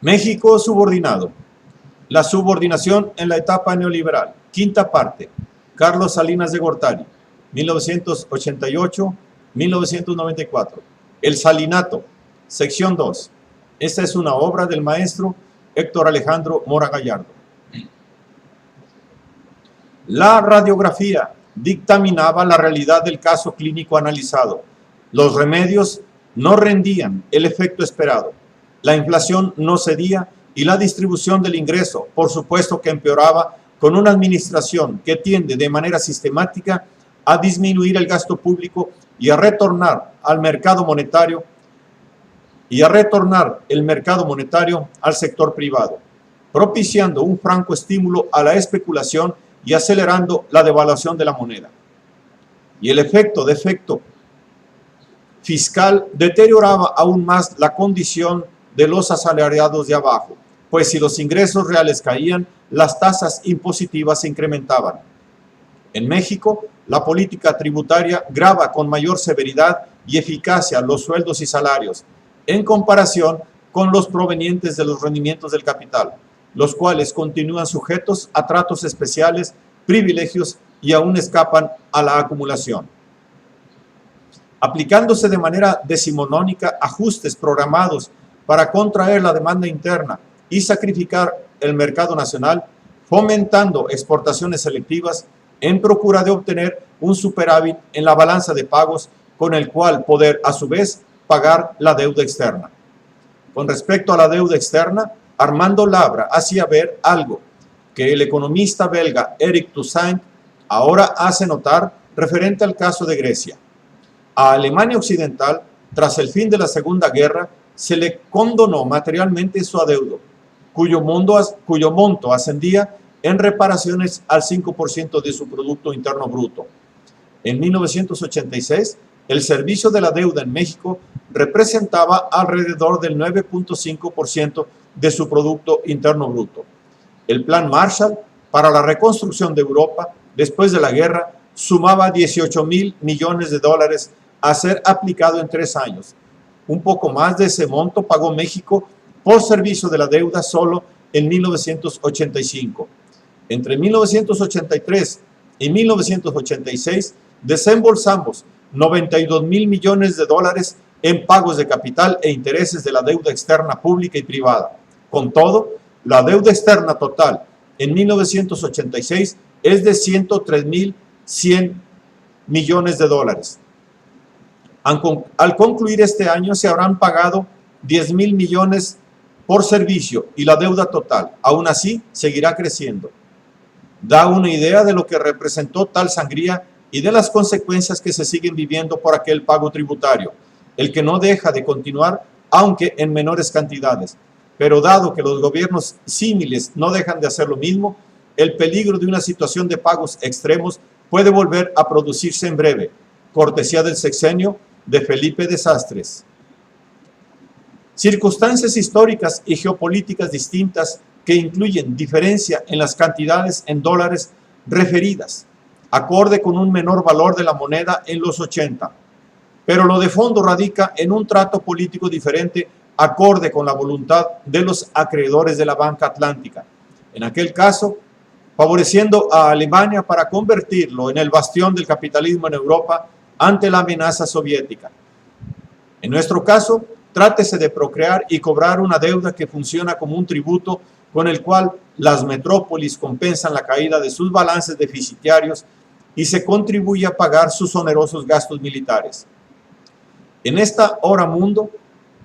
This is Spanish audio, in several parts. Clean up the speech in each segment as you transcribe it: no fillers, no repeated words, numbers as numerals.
México subordinado. La subordinación en la etapa neoliberal. Quinta parte. Carlos Salinas de Gortari, 1988-1994. El Salinato, sección 2. Esta es una obra del maestro Héctor Alejandro Mora Gallardo. La radiografía dictaminaba la realidad del caso clínico analizado. Los remedios no rendían el efecto esperado. La inflación no cedía y la distribución del ingreso, por supuesto que empeoraba con una administración que tiende de manera sistemática a disminuir el gasto público y a retornar al mercado monetario el mercado monetario al sector privado, propiciando un franco estímulo a la especulación y acelerando la devaluación de la moneda. Y el efecto fiscal deterioraba aún más la condición de los asalariados de abajo, pues si los ingresos reales caían, las tasas impositivas se incrementaban. En México, la política tributaria grava con mayor severidad y eficacia los sueldos y salarios, en comparación con los provenientes de los rendimientos del capital, los cuales continúan sujetos a tratos especiales, privilegios y aún escapan a la acumulación. Aplicándose de manera decimonónica ajustes programados para contraer la demanda interna y sacrificar el mercado nacional, fomentando exportaciones selectivas en procura de obtener un superávit en la balanza de pagos con el cual poder, a su vez, pagar la deuda externa. Con respecto a la deuda externa, Armando Labra hacía ver algo que el economista belga Eric Toussaint ahora hace notar referente al caso de Grecia. A Alemania Occidental, tras el fin de la Segunda Guerra, se le condonó materialmente su adeudo, cuyo monto ascendía en reparaciones al 5% de su Producto Interno Bruto. En 1986, el servicio de la deuda en México representaba alrededor del 9.5% de su Producto Interno Bruto. El Plan Marshall para la reconstrucción de Europa después de la guerra sumaba 18,000 millones de dólares a ser aplicado en 3 años. Un poco más de ese monto pagó México por servicio de la deuda solo en 1985. Entre 1983 y 1986 desembolsamos 92,000 millones de dólares en pagos de capital e intereses de la deuda externa pública y privada. Con todo, la deuda externa total en 1986 es de 103,100 millones de dólares. Al concluir este año se habrán pagado 10,000 millones por servicio y la deuda total, aún así, seguirá creciendo. Da una idea de lo que representó tal sangría y de las consecuencias que se siguen viviendo por aquel pago tributario, el que no deja de continuar, aunque en menores cantidades. Pero dado que los gobiernos símiles no dejan de hacer lo mismo, el peligro de una situación de pagos extremos puede volver a producirse en breve, cortesía del sexenio de Felipe Desastres. Circunstancias históricas y geopolíticas distintas que incluyen diferencia en las cantidades en dólares referidas, acorde con un menor valor de la moneda en los 80. Pero lo de fondo radica en un trato político diferente acorde con la voluntad de los acreedores de la banca atlántica. En aquel caso, favoreciendo a Alemania para convertirlo en el bastión del capitalismo en Europa ante la amenaza soviética. En nuestro caso, trátese de procrear y cobrar una deuda que funciona como un tributo con el cual las metrópolis compensan la caída de sus balances deficitarios y se contribuye a pagar sus onerosos gastos militares. En esta hora mundo,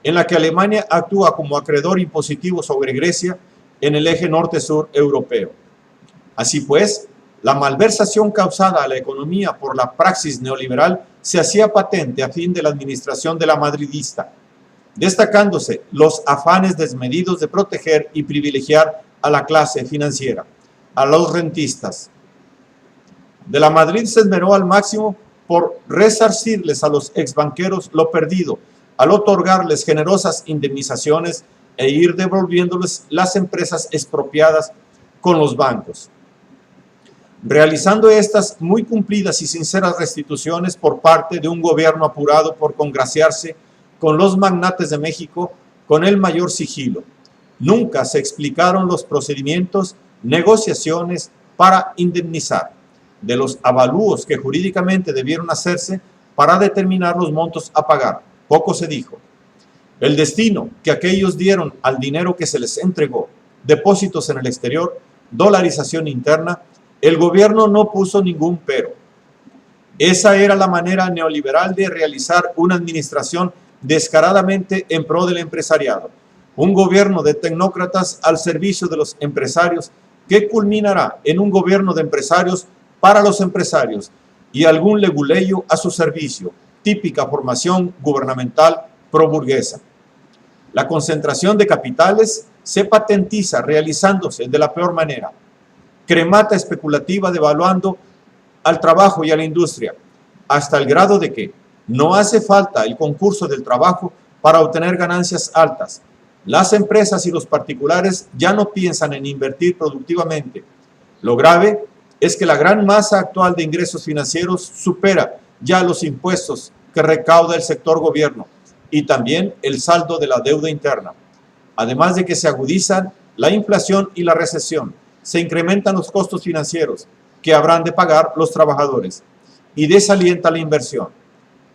en la que Alemania actúa como acreedor impositivo sobre Grecia en el eje norte-sur europeo. Así pues, la malversación causada a la economía por la praxis neoliberal se hacía patente a fin de la administración de la madridista, destacándose los afanes desmedidos de proteger y privilegiar a la clase financiera, a los rentistas. De la Madrid se esmeró al máximo por resarcirles a los exbanqueros lo perdido, al otorgarles generosas indemnizaciones e ir devolviéndoles las empresas expropiadas con los bancos. Realizando estas muy cumplidas y sinceras restituciones por parte de un gobierno apurado por congraciarse con los magnates de México con el mayor sigilo, Nunca se explicaron los procedimientos, negociaciones para indemnizar, de los avalúos que jurídicamente debieron hacerse para determinar los montos a pagar. Poco se dijo. El destino que aquellos dieron al dinero que se les entregó, depósitos en el exterior, dolarización interna, el gobierno no puso ningún pero. Esa era la manera neoliberal de realizar una administración descaradamente en pro del empresariado. Un gobierno de tecnócratas al servicio de los empresarios que culminará en un gobierno de empresarios para los empresarios y algún leguleyo a su servicio, típica formación gubernamental pro-burguesa. La concentración de capitales se patentiza realizándose de la peor manera. Cremata especulativa devaluando al trabajo y a la industria, hasta el grado de que no hace falta el concurso del trabajo para obtener ganancias altas. Las empresas y los particulares ya no piensan en invertir productivamente. Lo grave es que la gran masa actual de ingresos financieros supera ya los impuestos que recauda el sector gobierno y también el saldo de la deuda interna. Además de que se agudizan la inflación y la recesión, se incrementan los costos financieros que habrán de pagar los trabajadores y desalienta la inversión.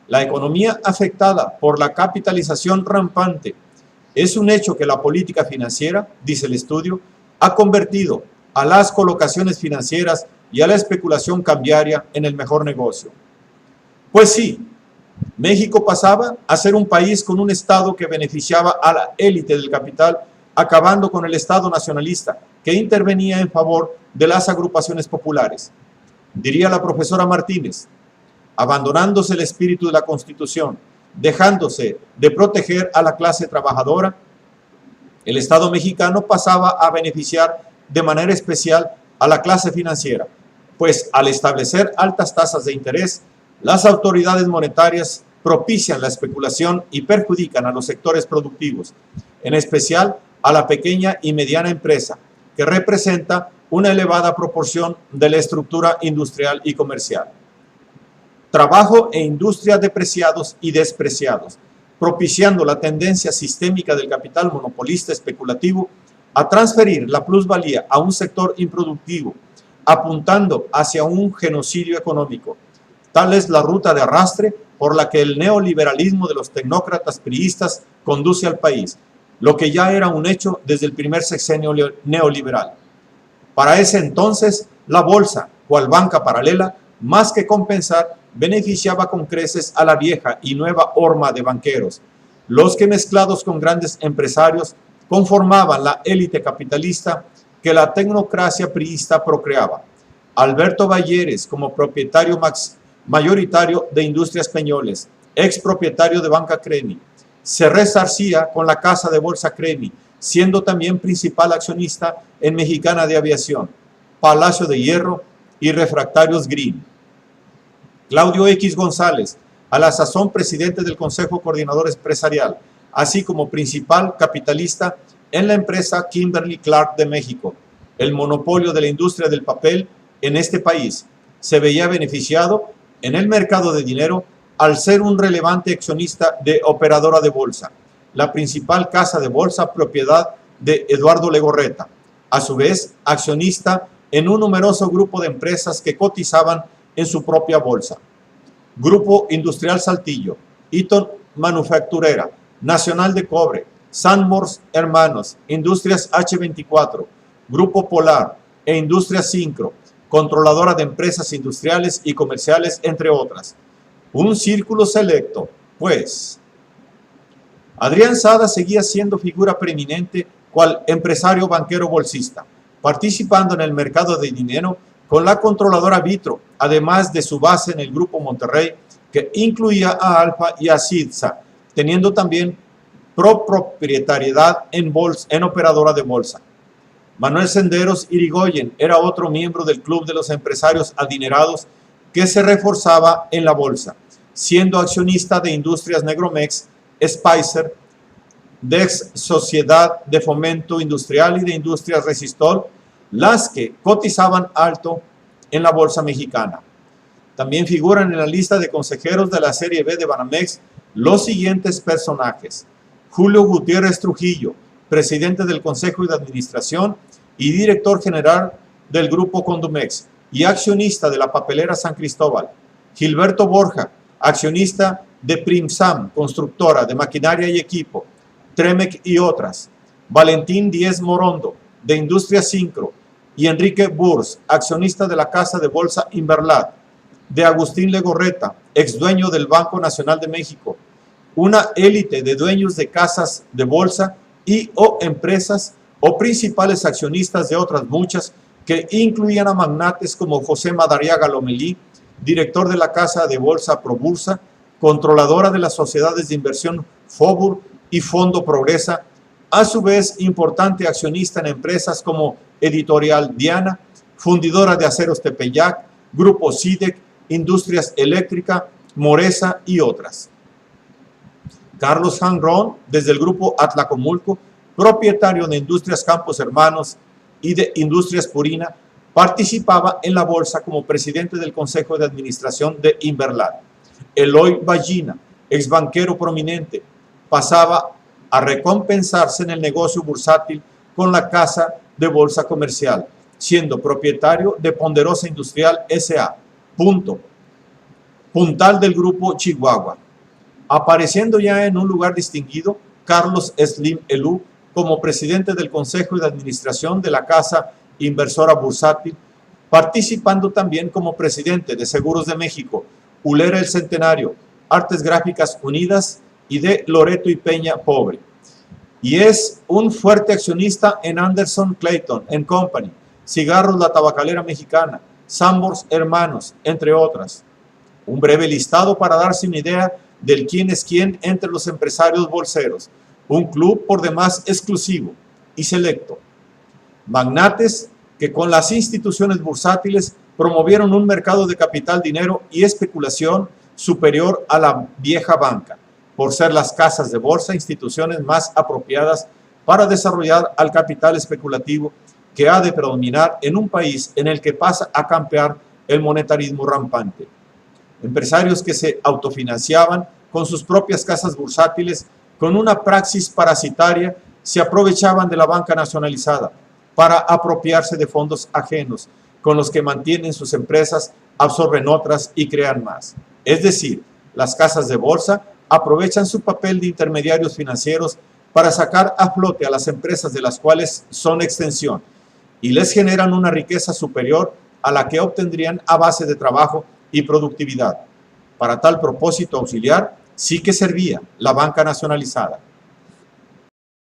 La economía afectada por la capitalización rampante es un hecho que la política financiera, dice el estudio, ha convertido a las colocaciones financieras y a la especulación cambiaria en el mejor negocio. Pues sí, México pasaba a ser un país con un Estado que beneficiaba a la élite del capital, acabando con el Estado nacionalista que intervenía en favor de las agrupaciones populares. Diría la profesora Martínez, abandonándose el espíritu de la Constitución, dejándose de proteger a la clase trabajadora, el Estado mexicano pasaba a beneficiar de manera especial a la clase financiera, pues al establecer altas tasas de interés, las autoridades monetarias propician la especulación y perjudican a los sectores productivos, en especial a la pequeña y mediana empresa, que representa una elevada proporción de la estructura industrial y comercial. Trabajo e industria depreciados y despreciados, propiciando la tendencia sistémica del capital monopolista especulativo a transferir la plusvalía a un sector improductivo, apuntando hacia un genocidio económico. Tal es la ruta de arrastre por la que el neoliberalismo de los tecnócratas priistas conduce al país, lo que ya era un hecho desde el primer sexenio neoliberal. Para ese entonces, la bolsa, cual banca paralela, más que compensar, beneficiaba con creces a la vieja y nueva horma de banqueros, los que mezclados con grandes empresarios conformaban la élite capitalista que la tecnocracia priista procreaba. Alberto Balleres como propietario mayoritario de Industrias Peñoles, expropietario de Banca Cremi, se resarcía con la casa de bolsa Cremi, siendo también principal accionista en Mexicana de Aviación, Palacio de Hierro y Refractarios Green. Claudio X González, a la sazón presidente del Consejo Coordinador Empresarial, así como principal capitalista en la empresa Kimberly Clark de México. El monopolio de la industria del papel en este país se veía beneficiado en el mercado de dinero al ser un relevante accionista de Operadora de Bolsa, la principal casa de bolsa propiedad de Eduardo Legorreta, a su vez accionista en un numeroso grupo de empresas que cotizaban en su propia bolsa. Grupo Industrial Saltillo, Eaton Manufacturera, Nacional de Cobre, Sanmors Hermanos, Industrias H24, Grupo Polar e Industrias Sincro, controladora de empresas industriales y comerciales, entre otras. Un círculo selecto, pues. Adrián Sada seguía siendo figura preeminente cual empresario banquero bolsista, participando en el mercado de dinero con la controladora Vitro, además de su base en el Grupo Monterrey, que incluía a Alfa y a Sidsa, teniendo también propietariedad en operadora de bolsa. Manuel Senderos Irigoyen era otro miembro del club de los empresarios adinerados que se reforzaba en la bolsa, siendo accionista de Industrias Negromex, Spicer, Dex Sociedad de Fomento Industrial y de Industrias Resistol, las que cotizaban alto en la bolsa mexicana. También figuran en la lista de consejeros de la Serie B de Banamex los siguientes personajes: Julio Gutiérrez Trujillo, presidente del Consejo de Administración y director general del Grupo Condumex y accionista de la papelera San Cristóbal. Gilberto Borja, accionista de Primsam, constructora de maquinaria y equipo, Tremec y otras. Valentín Díez Morondo, de Industria Sincro, y Enrique Burs, accionista de la Casa de Bolsa Inverlat. De Agustín Legorreta, ex dueño del Banco Nacional de México, una élite de dueños de casas de bolsa y o empresas o principales accionistas de otras muchas que incluían a magnates como José Madariaga Lomelí, director de la Casa de Bolsa Probursa, controladora de las sociedades de inversión Fobur y Fondo Progresa, a su vez importante accionista en empresas como Editorial Diana, fundidora de Aceros Tepeyac, Grupo SIDEC, Industrias Eléctrica, Moresa y otras. Carlos Janrón, desde el Grupo Atlacomulco, propietario de Industrias Campos Hermanos y de Industrias Purina, participaba en la bolsa como presidente del Consejo de Administración de Inverlat. Eloy Ballina, ex banquero prominente, pasaba a recompensarse en el negocio bursátil con la Casa de Bolsa Comercial, siendo propietario de Ponderosa Industrial S.A., puntal del Grupo Chihuahua. Apareciendo ya en un lugar distinguido, Carlos Slim Elú como presidente del Consejo de Administración de la Casa Inversora Bursátil, participando también como presidente de Seguros de México, Ulera El Centenario, Artes Gráficas Unidas y de Loreto y Peña Pobre. Y es un fuerte accionista en Anderson Clayton Company, Cigarros La Tabacalera Mexicana, Sambors Hermanos, entre otras. Un breve listado para darse una idea del quién es quién entre los empresarios bolseros, un club por demás exclusivo y selecto. Magnates que con las instituciones bursátiles promovieron un mercado de capital, dinero y especulación superior a la vieja banca, por ser las casas de bolsa instituciones más apropiadas para desarrollar al capital especulativo que ha de predominar en un país en el que pasa a campear el monetarismo rampante. Empresarios que se autofinanciaban con sus propias casas bursátiles con una praxis parasitaria se aprovechaban de la banca nacionalizada para apropiarse de fondos ajenos con los que mantienen sus empresas, absorben otras y crean más. Es decir, las casas de bolsa aprovechan su papel de intermediarios financieros para sacar a flote a las empresas de las cuales son extensión y les generan una riqueza superior a la que obtendrían a base de trabajo y productividad. Para tal propósito auxiliar, sí que servía la banca nacionalizada.